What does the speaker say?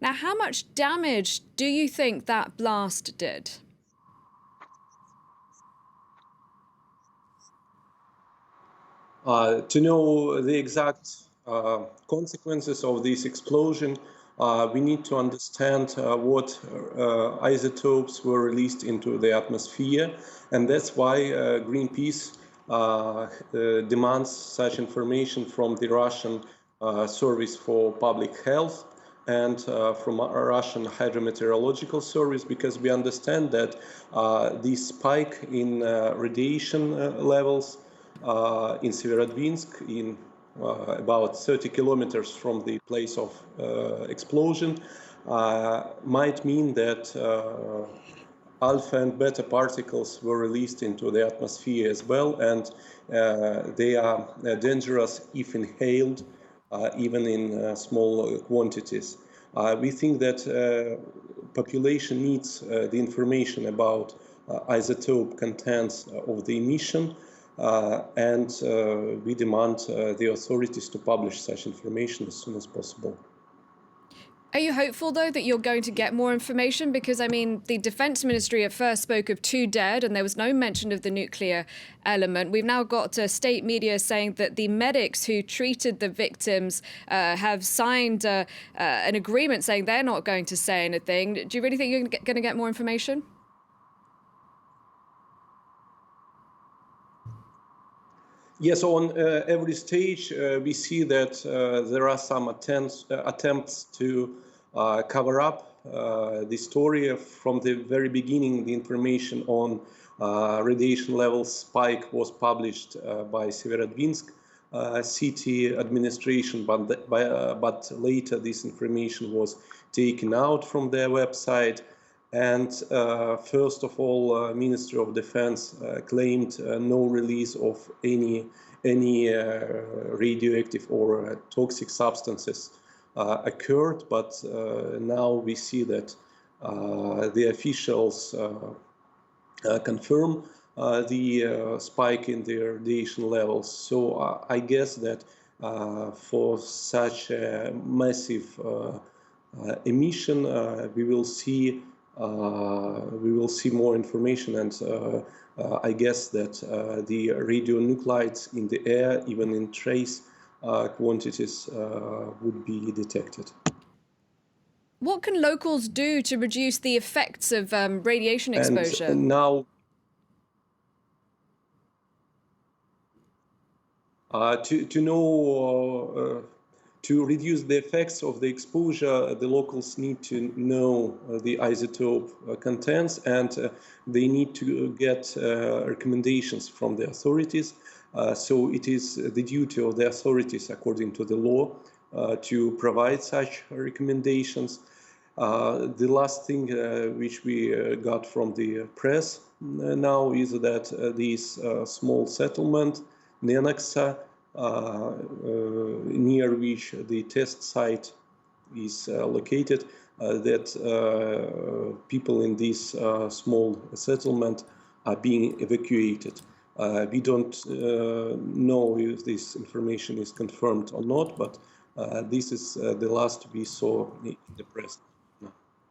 Now, how much damage do you think that blast did? To know the exact consequences of this explosion, we need to understand what isotopes were released into the atmosphere, and that's why Greenpeace demands such information from the Russian Service for Public Health and from our Russian Hydrometeorological Service, because we understand that this spike in radiation levels in Severodvinsk, in about 30 kilometers from the place of explosion, might mean that alpha and beta particles were released into the atmosphere as well, and they are dangerous if inhaled, even in small quantities. We think that population needs the information about isotope contents of the emission, and we demand the authorities to publish such information as soon as possible. Are you hopeful, though, that you're going to get more information? Because, I mean, the Defense Ministry at first spoke of 2 dead, and there was no mention of the nuclear element. We've now got state media saying that the medics who treated the victims have signed an agreement saying they're not going to say anything. Do you really think you're going to get more information? Yes, on every stage, we see that there are some attempts to cover up the story. From the very beginning, the information on radiation level spike was published by Severodvinsk city administration, but later this information was taken out from their website. And first of all, Ministry of Defense claimed no release of any radioactive or toxic substances occurred. But now we see that the officials confirm the spike in the radiation levels. So I guess that for such a massive emission, we will see more information, and I guess that the radionuclides in the air, even in trace quantities, would be detected. What can locals do to reduce the effects of radiation exposure? And now, to know. To reduce the effects of the exposure, the locals need to know the isotope contents, and they need to get recommendations from the authorities. So it is the duty of the authorities, according to the law, to provide such recommendations. The last thing which we got from the press now is that this small settlement, Nenaksa, near which the test site is located, that people in this small settlement are being evacuated. We don't know if this information is confirmed or not, but this is the last we saw in the press.